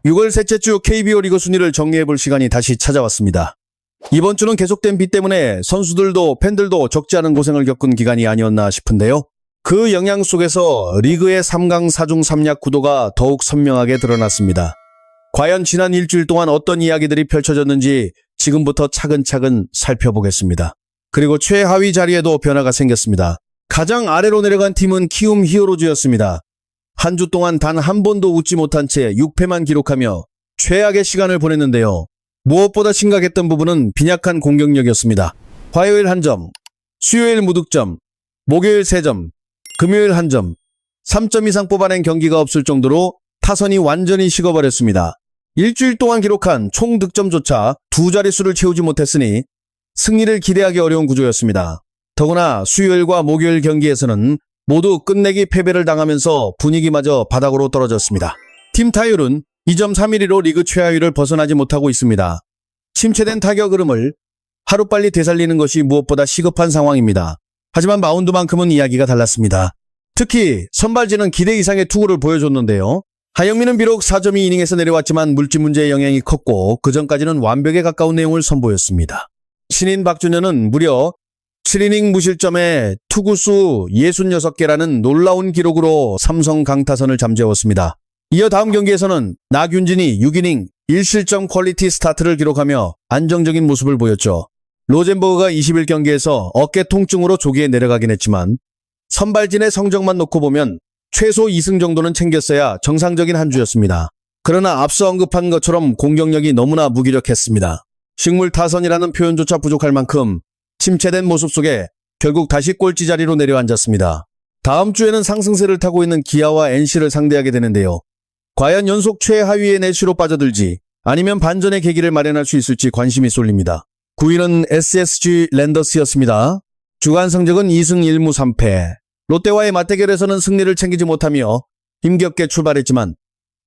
6월 셋째 주 KBO 리그 순위를 정리해볼 시간이 다시 찾아왔습니다. 이번 주는 계속된 비 때문에 선수들도 팬들도 적지 않은 고생을 겪은 기간이 아니었나 싶은데요. 그 영향 속에서 리그의 3강 4중 3약 구도가 더욱 선명하게 드러났습니다. 과연 지난 일주일 동안 어떤 이야기들이 펼쳐졌는지 지금부터 차근차근 살펴보겠습니다. 그리고 최하위 자리에도 변화가 생겼습니다. 가장 아래로 내려간 팀은 키움 히어로즈였습니다. 한 주 동안 단 한 번도 웃지 못한 채 6패만 기록하며 최악의 시간을 보냈는데요. 무엇보다 심각했던 부분은 빈약한 공격력이었습니다. 화요일 1점, 수요일 무득점, 목요일 3점, 금요일 1점, 3점 이상 뽑아낸 경기가 없을 정도로 타선이 완전히 식어버렸습니다. 일주일 동안 기록한 총 득점조차 두 자릿수를 채우지 못했으니 승리를 기대하기 어려운 구조였습니다. 더구나 수요일과 목요일 경기에서는 모두 끝내기 패배를 당하면서 분위기마저 바닥으로 떨어졌습니다. 팀 타율은 2.31로 리그 최하위를 벗어나지 못하고 있습니다. 침체된 타격 흐름을 하루빨리 되살리는 것이 무엇보다 시급한 상황입니다. 하지만 마운드만큼은 이야기가 달랐습니다. 특히 선발진은 기대 이상의 투구를 보여줬는데요. 하영민은 비록 4.2이닝에서 내려왔지만 물질 문제의 영향이 컸고 그전까지는 완벽에 가까운 내용을 선보였습니다. 신인 박준현은 무려 7이닝 무실점에 투구수 66개라는 놀라운 기록으로 삼성 강타선을 잠재웠습니다. 이어 다음 경기에서는 나균진이 6이닝 1실점 퀄리티 스타트를 기록하며 안정적인 모습을 보였죠. 로젠버그가 21경기에서 어깨 통증으로 조기에 내려가긴 했지만 선발진의 성적만 놓고 보면 최소 2승 정도는 챙겼어야 정상적인 한 주였습니다. 그러나 앞서 언급한 것처럼 공격력이 너무나 무기력했습니다. 식물 타선이라는 표현조차 부족할 만큼 침체된 모습 속에 결국 다시 꼴찌 자리로 내려앉았습니다. 다음 주에는 상승세를 타고 있는 기아와 NC를 상대하게 되는데요. 과연 연속 최하위의 내쉬로 빠져들지 아니면 반전의 계기를 마련할 수 있을지 관심이 쏠립니다. 9위는 SSG 랜더스였습니다. 주간 성적은 2승 1무 3패. 롯데와의 맞대결에서는 승리를 챙기지 못하며 힘겹게 출발했지만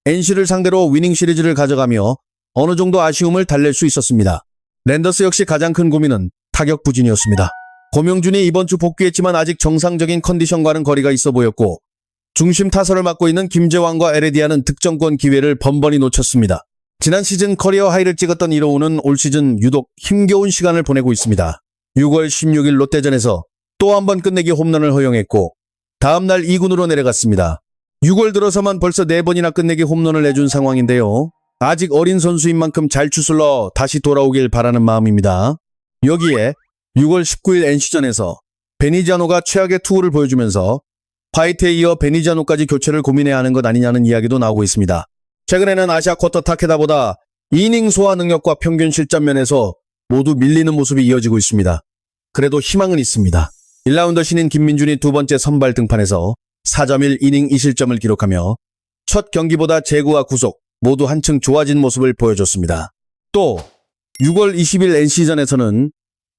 NC를 상대로 위닝 시리즈를 가져가며 어느 정도 아쉬움을 달랠 수 있었습니다. 랜더스 역시 가장 큰 고민은 타격 부진이었습니다. 고명준이 이번 주 복귀했지만 아직 정상적인 컨디션과는 거리가 있어 보였고 중심 타선을 맡고 있는 김재환과 에레디아는 득점권 기회를 번번이 놓쳤습니다. 지난 시즌 커리어 하이를 찍었던 이로우는 올 시즌 유독 힘겨운 시간을 보내고 있습니다. 6월 16일 롯데전에서 또 한 번 끝내기 홈런을 허용했고 다음날 2군으로 내려갔습니다. 6월 들어서만 벌써 4번이나 끝내기 홈런을 내준 상황인데요. 아직 어린 선수인 만큼 잘 추슬러 다시 돌아오길 바라는 마음입니다. 여기에 6월 19일 NC전에서 베니지아노가 최악의 투구를 보여주면서 화이트에 이어 베니지아노까지 교체를 고민해야 하는 것 아니냐는 이야기도 나오고 있습니다. 최근에는 아시아 쿼터 타케다보다 이닝 소화 능력과 평균 실점 면에서 모두 밀리는 모습이 이어지고 있습니다. 그래도 희망은 있습니다. 1라운더 신인 김민준이 두 번째 선발 등판에서 4.1이닝 2실점을 기록하며 첫 경기보다 제구와 구속 모두 한층 좋아진 모습을 보여줬습니다. 또 6월 20일 NC전에서는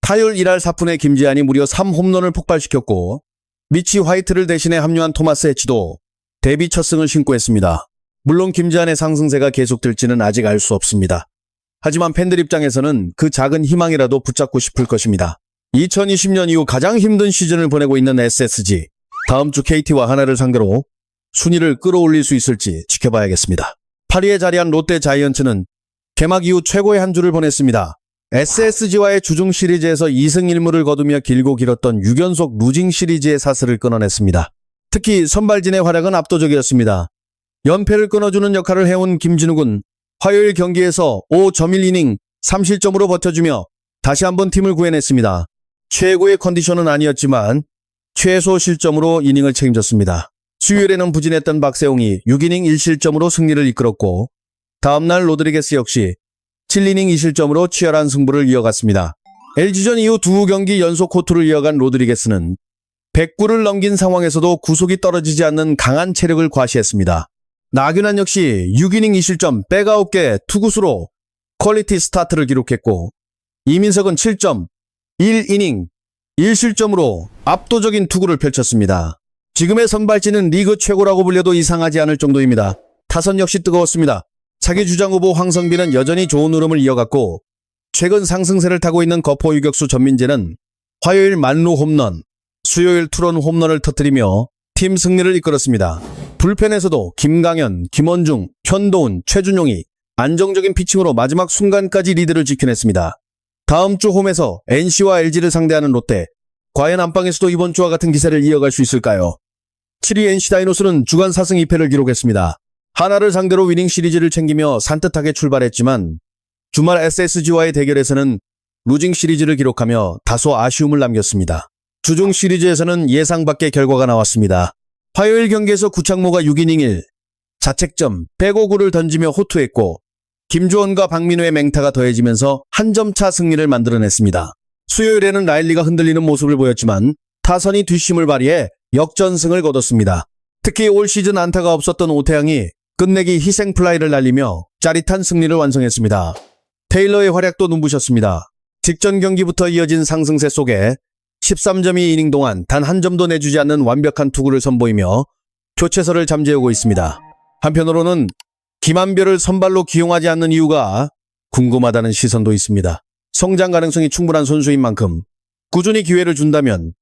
타율 1할 4푼의 김지한이 무려 3홈런을 폭발시켰고 미치 화이트를 대신해 합류한 토마스 해치도 데뷔 첫 승을 신고했습니다. 물론 김지한의 상승세가 계속될지는 아직 알 수 없습니다. 하지만 팬들 입장에서는 그 작은 희망이라도 붙잡고 싶을 것입니다. 2020년 이후 가장 힘든 시즌을 보내고 있는 SSG. 다음 주 KT와 하나를 상대로 순위를 끌어올릴 수 있을지 지켜봐야겠습니다. 8위에 자리한 롯데 자이언츠는 개막 이후 최고의 한 주를 보냈습니다. SSG와의 주중 시리즈에서 2승 1무를 거두며 길고 길었던 6연속 루징 시리즈의 사슬을 끊어냈습니다. 특히 선발진의 활약은 압도적이었습니다. 연패를 끊어주는 역할을 해온 김진욱은 화요일 경기에서 5.1이닝 3실점으로 버텨주며 다시 한번 팀을 구해냈습니다. 최고의 컨디션은 아니었지만 최소 실점으로 이닝을 책임졌습니다. 수요일에는 부진했던 박세웅이 6이닝 1실점으로 승리를 이끌었고 다음날 로드리게스 역시 7이닝 2실점으로 치열한 승부를 이어갔습니다. LG전 이후 두 경기 연속 호투를 이어간 로드리게스는 109를 넘긴 상황에서도 구속이 떨어지지 않는 강한 체력을 과시했습니다. 나균환 역시 6이닝 2실점 백 9개 투구수로 퀄리티 스타트를 기록했고 이민석은 7점 1이닝 1실점으로 압도적인 투구를 펼쳤습니다. 지금의 선발진은 리그 최고라고 불려도 이상하지 않을 정도입니다. 타선 역시 뜨거웠습니다. 차기 주장 후보 황성빈은 여전히 좋은 흐름을 이어갔고 최근 상승세를 타고 있는 거포 유격수 전민재는 화요일 만루 홈런, 수요일 투런 홈런을 터뜨리며 팀 승리를 이끌었습니다. 불펜에서도 김강현, 김원중, 현도훈, 최준용이 안정적인 피칭으로 마지막 순간까지 리드를 지켜냈습니다. 다음 주 홈에서 NC와 LG를 상대하는 롯데. 과연 안방에서도 이번 주와 같은 기세를 이어갈 수 있을까요? 7위 NC 다이노스는 주간 4승 2패를 기록했습니다. 하나를 상대로 위닝 시리즈를 챙기며 산뜻하게 출발했지만 주말 SSG와의 대결에서는 루징 시리즈를 기록하며 다소 아쉬움을 남겼습니다. 주중 시리즈에서는 예상 밖의 결과가 나왔습니다. 화요일 경기에서 구창모가 6이닝 1, 자책점, 빼고구를 던지며 호투했고 김주원과 박민우의 맹타가 더해지면서 한 점 차 승리를 만들어냈습니다. 수요일에는 라일리가 흔들리는 모습을 보였지만 타선이 뒷심을 발휘해 역전승을 거뒀습니다. 특히 올 시즌 안타가 없었던 오태양이 끝내기 희생 플라이를 날리며 짜릿한 승리를 완성했습니다. 테일러의 활약도 눈부셨습니다. 직전 경기부터 이어진 상승세 속에 13.2이닝 동안 단 한 점도 내주지 않는 완벽한 투구를 선보이며 교체설을 잠재우고 있습니다. 한편으로는 김한별을 선발로 기용하지 않는 이유가 궁금하다는 시선도 있습니다. 성장 가능성이 충분한 선수인 만큼 꾸준히 기회를 준다면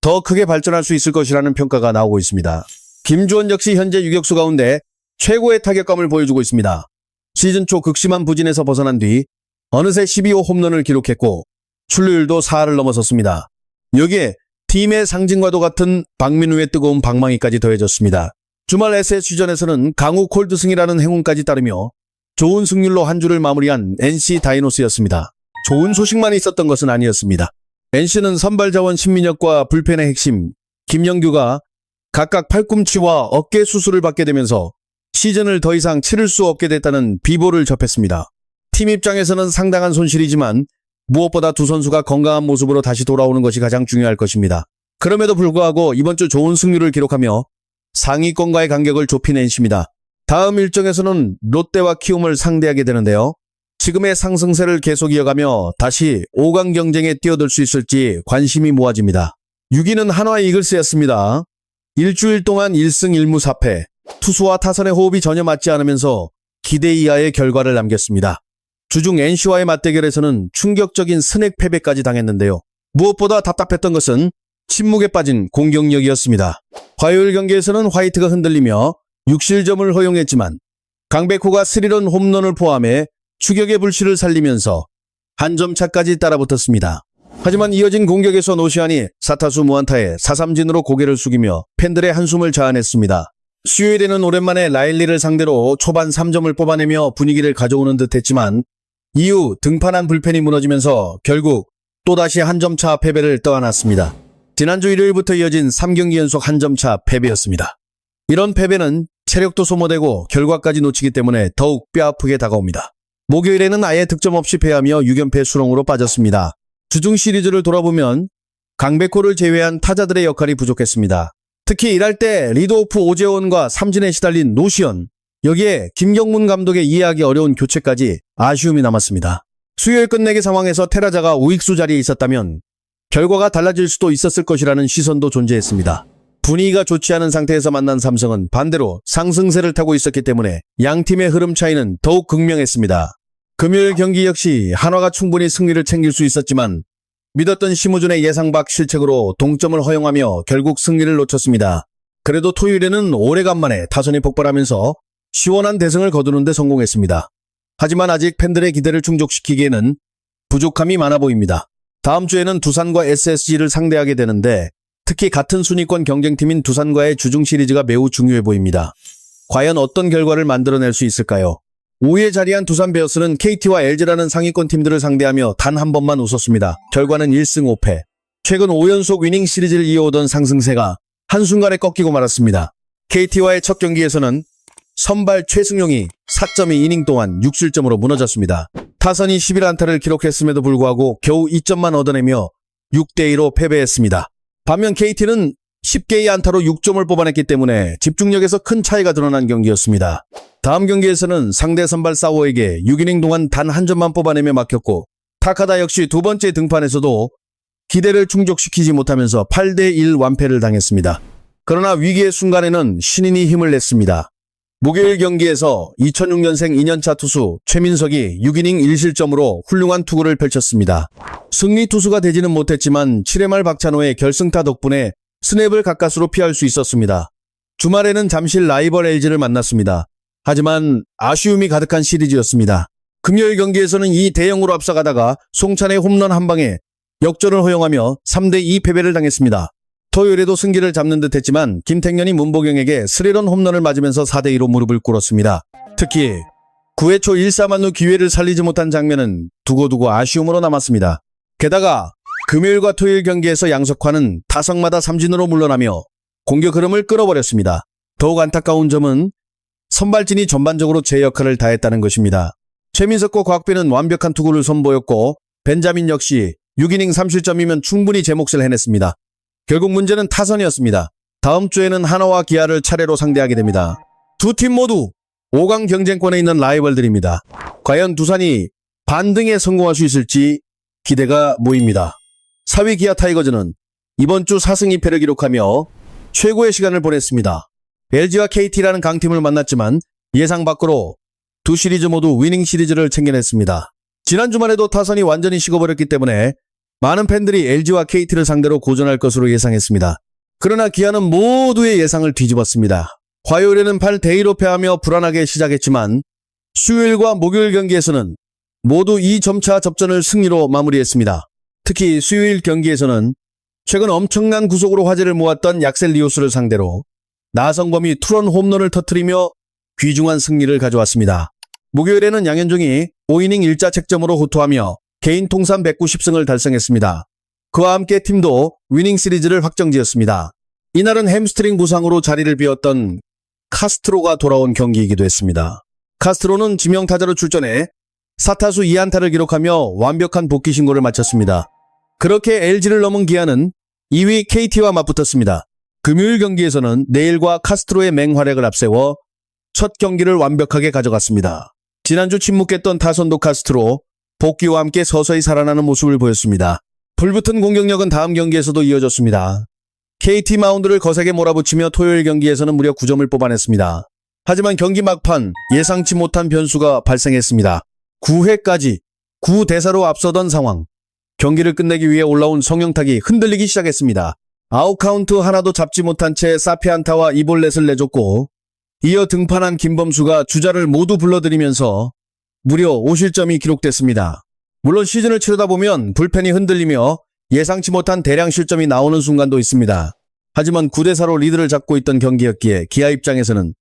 더 크게 발전할 수 있을 것이라는 평가가 나오고 있습니다. 김주원 역시 현재 유격수 가운데 최고의 타격감을 보여주고 있습니다. 시즌 초 극심한 부진에서 벗어난 뒤 어느새 12호 홈런을 기록했고 출루율도 4를 넘어섰습니다. 여기에 팀의 상징과도 같은 박민우의 뜨거운 방망이까지 더해졌습니다. 주말 SSG전에서는 강우 콜드승이라는 행운까지 따르며 좋은 승률로 한 주를 마무리한 NC 다이노스였습니다. 좋은 소식만 있었던 것은 아니었습니다. NC는 선발 자원 신민혁과 불펜의 핵심 김영규가 각각 팔꿈치와 어깨 수술을 받게 되면서 시즌을 더 이상 치를 수 없게 됐다는 비보를 접했습니다. 팀 입장에서는 상당한 손실이지만 무엇보다 두 선수가 건강한 모습으로 다시 돌아오는 것이 가장 중요할 것입니다. 그럼에도 불구하고 이번 주 좋은 승률을 기록하며 상위권과의 간격을 좁힌 NC입니다. 다음 일정에서는 롯데와 키움을 상대하게 되는데요. 지금의 상승세를 계속 이어가며 다시 5강 경쟁에 뛰어들 수 있을지 관심이 모아집니다. 6위는 한화 이글스였습니다. 일주일 동안 1승 1무 4패, 투수와 타선의 호흡이 전혀 맞지 않으면서 기대 이하의 결과를 남겼습니다. 주중 NC와의 맞대결에서는 충격적인 스낵 패배까지 당했는데요. 무엇보다 답답했던 것은 침묵에 빠진 공격력이었습니다. 화요일 경기에서는 화이트가 흔들리며 6실점을 허용했지만 강백호가 스리런 홈런을 포함해 추격의 불씨를 살리면서 한 점 차까지 따라붙었습니다. 하지만 이어진 공격에서 노시안이 4타수 무안타에 4삼진으로 고개를 숙이며 팬들의 한숨을 자아냈습니다. 수요일에는 오랜만에 라일리를 상대로 초반 3점을 뽑아내며 분위기를 가져오는 듯했지만 이후 등판한 불펜이 무너지면서 결국 또다시 한 점 차 패배를 떠안았습니다. 지난주 일요일부터 이어진 3경기 연속 한 점 차 패배였습니다. 이런 패배는 체력도 소모되고 결과까지 놓치기 때문에 더욱 뼈아프게 다가옵니다. 목요일에는 아예 득점 없이 패하며 6연패 수렁으로 빠졌습니다. 주중 시리즈를 돌아보면 강백호를 제외한 타자들의 역할이 부족했습니다. 특히 일할 때 리드오프 오재원과 삼진에 시달린 노시현, 여기에 김경문 감독의 이해하기 어려운 교체까지 아쉬움이 남았습니다. 수요일 끝내기 상황에서 테라자가 우익수 자리에 있었다면 결과가 달라질 수도 있었을 것이라는 시선도 존재했습니다. 분위기가 좋지 않은 상태에서 만난 삼성은 반대로 상승세를 타고 있었기 때문에 양팀의 흐름 차이는 더욱 극명했습니다. 금요일 경기 역시 한화가 충분히 승리를 챙길 수 있었지만 믿었던 심우준의 예상 밖 실책으로 동점을 허용하며 결국 승리를 놓쳤습니다. 그래도 토요일에는 오래간만에 타선이 폭발하면서 시원한 대승을 거두는 데 성공했습니다. 하지만 아직 팬들의 기대를 충족시키기에는 부족함이 많아 보입니다. 다음 주에는 두산과 SSG를 상대하게 되는데 특히 같은 순위권 경쟁팀인 두산과의 주중 시리즈가 매우 중요해 보입니다. 과연 어떤 결과를 만들어낼 수 있을까요? 5위에 자리한 두산 베어스는 KT와 LG라는 상위권 팀들을 상대하며 단 한 번만 웃었습니다. 결과는 1승 5패. 최근 5연속 위닝 시리즈를 이어오던 상승세가 한순간에 꺾이고 말았습니다. KT와의 첫 경기에서는 선발 최승용이 4.2이닝 동안 6실점으로 무너졌습니다. 타선이 11안타를 기록했음에도 불구하고 겨우 2점만 얻어내며 6대2로 패배했습니다. 반면 KT는 10개의 안타로 6점을 뽑아냈기 때문에 집중력에서 큰 차이가 드러난 경기였습니다. 다음 경기에서는 상대 선발 사워에게 6이닝 동안 단 한 점만 뽑아내며 막혔고 타카다 역시 두 번째 등판에서도 기대를 충족시키지 못하면서 8대1 완패를 당했습니다. 그러나 위기의 순간에는 신인이 힘을 냈습니다. 목요일 경기에서 2006년생 2년차 투수 최민석이 6이닝 1실점으로 훌륭한 투구를 펼쳤습니다. 승리 투수가 되지는 못했지만 7회 말 박찬호의 결승타 덕분에 스냅을 가까스로 피할 수 있었습니다. 주말에는 잠실 라이벌 LG를 만났습니다. 하지만 아쉬움이 가득한 시리즈였습니다. 금요일 경기에서는 2대0으로 앞서가다가 송찬의 홈런 한 방에 역전을 허용하며 3대2 패배를 당했습니다. 토요일에도 승기를 잡는 듯 했지만 김택년이 문보경에게 스리런 홈런을 맞으면서 4대2로 무릎을 꿇었습니다. 특히 9회 초 1사만루 기회를 살리지 못한 장면은 두고두고 아쉬움으로 남았습니다. 게다가 금요일과 토요일 경기에서 양석환은 타석마다 삼진으로 물러나며 공격 흐름을 끌어버렸습니다. 더욱 안타까운 점은 선발진이 전반적으로 제 역할을 다했다는 것입니다. 최민석과 곽빈은 완벽한 투구를 선보였고 벤자민 역시 6이닝 3실점이면 충분히 제 몫을 해냈습니다. 결국 문제는 타선이었습니다. 다음 주에는 하나와 기아를 차례로 상대하게 됩니다. 두 팀 모두 5강 경쟁권에 있는 라이벌들입니다. 과연 두산이 반등에 성공할 수 있을지 기대가 모입니다. 4위 기아 타이거즈는 이번 주 4승 2패를 기록하며 최고의 시간을 보냈습니다. LG와 KT라는 강팀을 만났지만 예상 밖으로 두 시리즈 모두 위닝 시리즈를 챙겨냈습니다. 지난 주말에도 타선이 완전히 식어버렸기 때문에 많은 팬들이 LG와 KT를 상대로 고전할 것으로 예상했습니다. 그러나 기아는 모두의 예상을 뒤집었습니다. 화요일에는 8대2로 패하며 불안하게 시작했지만 수요일과 목요일 경기에서는 모두 2점차 접전을 승리로 마무리했습니다. 특히 수요일 경기에서는 최근 엄청난 구속으로 화제를 모았던 약셀 리오스를 상대로 나성범이 투런 홈런을 터뜨리며 귀중한 승리를 가져왔습니다. 목요일에는 양현종이 5이닝 1자책점으로 호투하며 개인 통산 190승을 달성했습니다. 그와 함께 팀도 위닝 시리즈를 확정지었습니다. 이날은 햄스트링 부상으로 자리를 비웠던 카스트로가 돌아온 경기이기도 했습니다. 카스트로는 지명타자로 출전해 4타수 2안타를 기록하며 완벽한 복귀 신고를 마쳤습니다. 그렇게 LG를 넘은 기아는 2위 KT와 맞붙었습니다. 금요일 경기에서는 내일과 카스트로의 맹활약을 앞세워 첫 경기를 완벽하게 가져갔습니다. 지난주 침묵했던 타선도 카스트로 복귀와 함께 서서히 살아나는 모습을 보였습니다. 불붙은 공격력은 다음 경기에서도 이어졌습니다. KT 마운드를 거세게 몰아붙이며 토요일 경기에서는 무려 9점을 뽑아냈습니다. 하지만 경기 막판 예상치 못한 변수가 발생했습니다. 9회까지 9대사로 앞서던 상황. 경기를 끝내기 위해 올라온 성영탁이 흔들리기 시작했습니다. 아웃카운트 하나도 잡지 못한 채 사피 안타와 이볼렛을 내줬고 이어 등판한 김범수가 주자를 모두 불러들이면서 무려 5실점이 기록됐습니다. 물론 시즌을 치르다 보면 불펜이 흔들리며 예상치 못한 대량 실점이 나오는 순간도 있습니다. 하지만 9대4로 리드를 잡고 있던 경기였기에 기아 입장에서는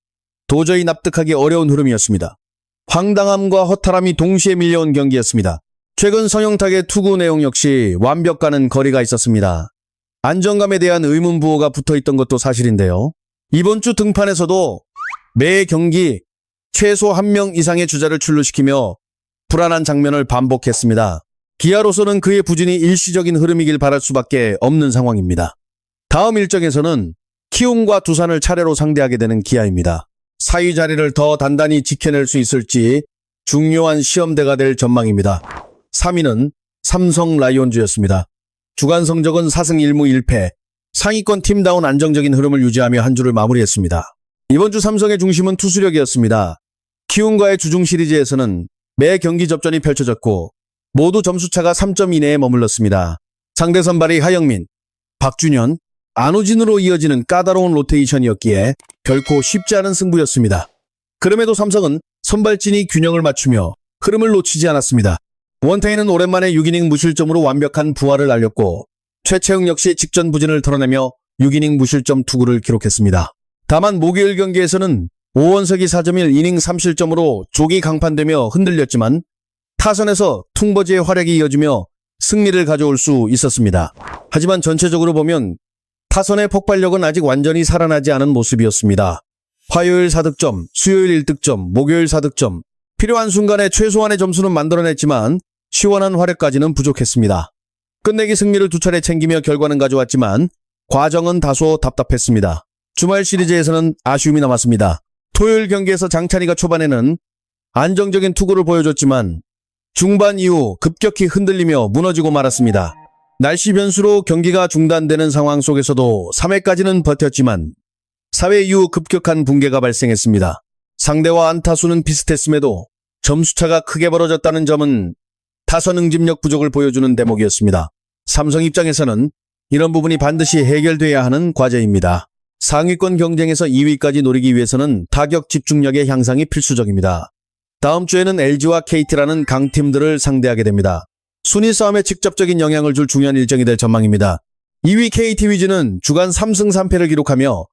도저히 납득하기 어려운 흐름이었습니다. 황당함과 허탈함이 동시에 밀려온 경기였습니다. 최근 성영탁의 투구 내용 역시 완벽과는 거리가 있었습니다. 안정감에 대한 의문부호가 붙어있던 것도 사실인데요. 이번 주 등판에서도 매 경기 최소 1명 이상의 주자를 출루시키며 불안한 장면을 반복했습니다. 기아로서는 그의 부진이 일시적인 흐름이길 바랄 수밖에 없는 상황입니다. 다음 일정에서는 키움과 두산을 차례로 상대하게 되는 기아입니다. 4위 자리를 더 단단히 지켜낼 수 있을지 중요한 시험대가 될 전망입니다. 3위는 삼성 라이온즈였습니다. 주간 성적은 4승 1무 1패, 상위권 팀다운 안정적인 흐름을 유지하며 한 주를 마무리했습니다. 이번 주 삼성의 중심은 투수력이었습니다. 키움과의 주중 시리즈에서는 매 경기 접전이 펼쳐졌고 모두 점수차가 3점 이내에 머물렀습니다. 상대 선발이 하영민, 박준현, 안우진으로 이어지는 까다로운 로테이션이었기에 결코 쉽지 않은 승부였습니다. 그럼에도 삼성은 선발진이 균형을 맞추며 흐름을 놓치지 않았습니다. 원태인은 오랜만에 6이닝 무실점으로 완벽한 부활을 알렸고 최채웅 역시 직전 부진을 털어내며 6이닝 무실점 투구를 기록했습니다. 다만 목요일 경기에서는 오원석이 4.1 이닝 3실점으로 조기 강판되며 흔들렸지만 타선에서 퉁버지의 활약이 이어지며 승리를 가져올 수 있었습니다. 하지만 전체적으로 보면 타선의 폭발력은 아직 완전히 살아나지 않은 모습이었습니다. 화요일 4득점, 수요일 1득점, 목요일 4득점, 필요한 순간에 최소한의 점수는 만들어냈지만 시원한 활약까지는 부족했습니다. 끝내기 승리를 2차례 챙기며 결과는 가져왔지만 과정은 다소 답답했습니다. 주말 시리즈에서는 아쉬움이 남았습니다. 토요일 경기에서 장찬희가 초반에는 안정적인 투구를 보여줬지만 중반 이후 급격히 흔들리며 무너지고 말았습니다. 날씨 변수로 경기가 중단되는 상황 속에서도 3회까지는 버텼지만 4회 이후 급격한 붕괴가 발생했습니다. 상대와 안타수는 비슷했음에도 점수차가 크게 벌어졌다는 점은 타선 응집력 부족을 보여주는 대목이었습니다. 삼성 입장에서는 이런 부분이 반드시 해결돼야 하는 과제입니다. 상위권 경쟁에서 2위까지 노리기 위해서는 타격 집중력의 향상이 필수적입니다. 다음 주에는 LG와 KT라는 강팀들을 상대하게 됩니다. 순위 싸움에 직접적인 영향을 줄 중요한 일정이 될 전망입니다. 2위 KT 위즈는 주간 3승 3패를 기록하며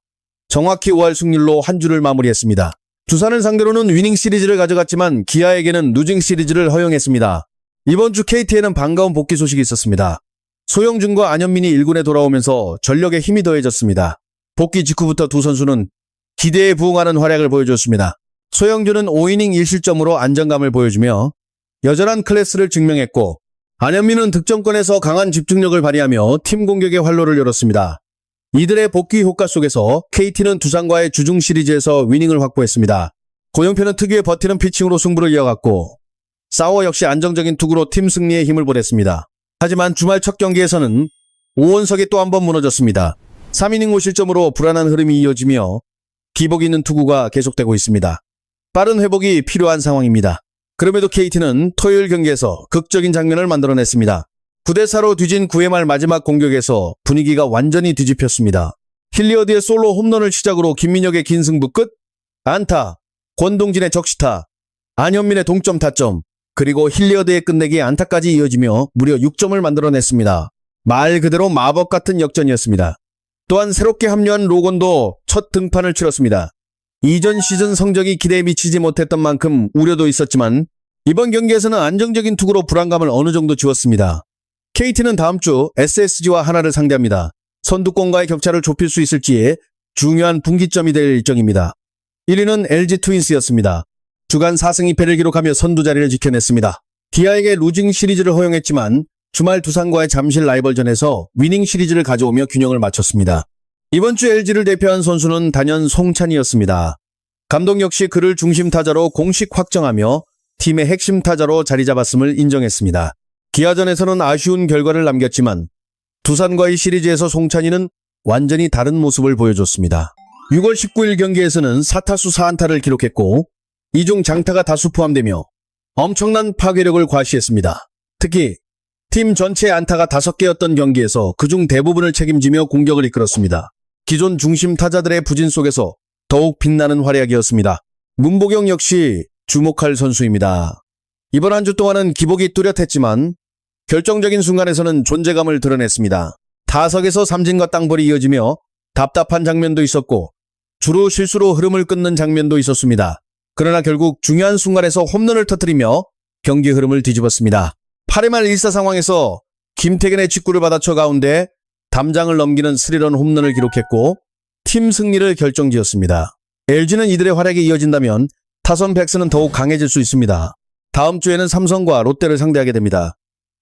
정확히 5할 승률로 한 주를 마무리했습니다. 두산을 상대로는 위닝 시리즈를 가져갔지만 기아에게는 루징 시리즈를 허용했습니다. 이번 주 KT에는 반가운 복귀 소식이 있었습니다. 소영준과 안현민이 1군에 돌아오면서 전력에 힘이 더해졌습니다. 복귀 직후부터 두 선수는 기대에 부응하는 활약을 보여줬습니다. 소영준은 5이닝 1실점으로 안정감을 보여주며 여전한 클래스를 증명했고, 안현민은 득점권에서 강한 집중력을 발휘하며 팀 공격의 활로를 열었습니다. 이들의 복귀 효과 속에서 KT는 두산과의 주중 시리즈에서 위닝을 확보했습니다. 고영표는 특유의 버티는 피칭으로 승부를 이어갔고, 사워 역시 안정적인 투구로 팀 승리에 힘을 보냈습니다. 하지만 주말 첫 경기에서는 오원석이 또 한 번 무너졌습니다. 3이닝 5실점으로 불안한 흐름이 이어지며 기복 있는 투구가 계속되고 있습니다. 빠른 회복이 필요한 상황입니다. 그럼에도 KT는 토요일 경기에서 극적인 장면을 만들어냈습니다. 9대4로 뒤진 9회 말 마지막 공격에서 분위기가 완전히 뒤집혔습니다. 힐리어드의 솔로 홈런을 시작으로 김민혁의 긴 승부 끝, 안타, 권동진의 적시타, 안현민의 동점 타점, 그리고 힐리어드의 끝내기 안타까지 이어지며 무려 6점을 만들어냈습니다. 말 그대로 마법 같은 역전이었습니다. 또한 새롭게 합류한 로건도 첫 등판을 치렀습니다. 이전 시즌 성적이 기대에 미치지 못했던 만큼 우려도 있었지만 이번 경기에서는 안정적인 투구로 불안감을 어느 정도 지웠습니다. KT는 다음 주 SSG와 하나를 상대합니다. 선두권과의 격차를 좁힐 수 있을지에 중요한 분기점이 될 일정입니다. 1위는 LG 트윈스였습니다. 주간 4승 2패를 기록하며 선두 자리를 지켜냈습니다. 기아에게 루징 시리즈를 허용했지만 주말 두산과의 잠실 라이벌전에서 위닝 시리즈를 가져오며 균형을 맞췄습니다. 이번 주 LG를 대표한 선수는 단연 송찬이었습니다. 감독 역시 그를 중심 타자로 공식 확정하며 팀의 핵심 타자로 자리 잡았음을 인정했습니다. 기아전에서는 아쉬운 결과를 남겼지만 두산과의 시리즈에서 송찬이는 완전히 다른 모습을 보여줬습니다. 6월 19일 경기에서는 4타수 4안타를 기록했고 이중 장타가 다수 포함되며 엄청난 파괴력을 과시했습니다. 특히 팀 전체 안타가 5개였던 경기에서 그중 대부분을 책임지며 공격을 이끌었습니다. 기존 중심 타자들의 부진 속에서 더욱 빛나는 활약이었습니다. 문보경 역시 주목할 선수입니다. 이번 한 주 동안은 기복이 뚜렷했지만 결정적인 순간에서는 존재감을 드러냈습니다. 타석에서 삼진과 땅볼이 이어지며 답답한 장면도 있었고 주로 실수로 흐름을 끊는 장면도 있었습니다. 그러나 결국 중요한 순간에서 홈런을 터뜨리며 경기 흐름을 뒤집었습니다. 8회 말 1사 상황에서 김태균의 직구를 받아쳐 가운데 담장을 넘기는 스리런 홈런을 기록했고 팀 승리를 결정지었습니다. LG는 이들의 활약이 이어진다면 타선 백스는 더욱 강해질 수 있습니다. 다음 주에는 삼성과 롯데를 상대하게 됩니다.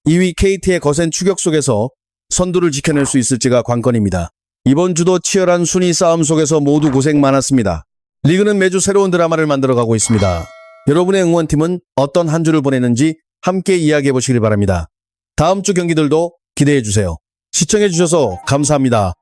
2위 KT의 거센 추격 속에서 선두를 지켜낼 수 있을지가 관건입니다. 이번 주도 치열한 순위 싸움 속에서 모두 고생 많았습니다. 리그는 매주 새로운 드라마를 만들어가고 있습니다. 여러분의 응원팀은 어떤 한 주를 보내는지 함께 이야기해 보시길 바랍니다. 다음 주 경기들도 기대해 주세요. 시청해 주셔서 감사합니다.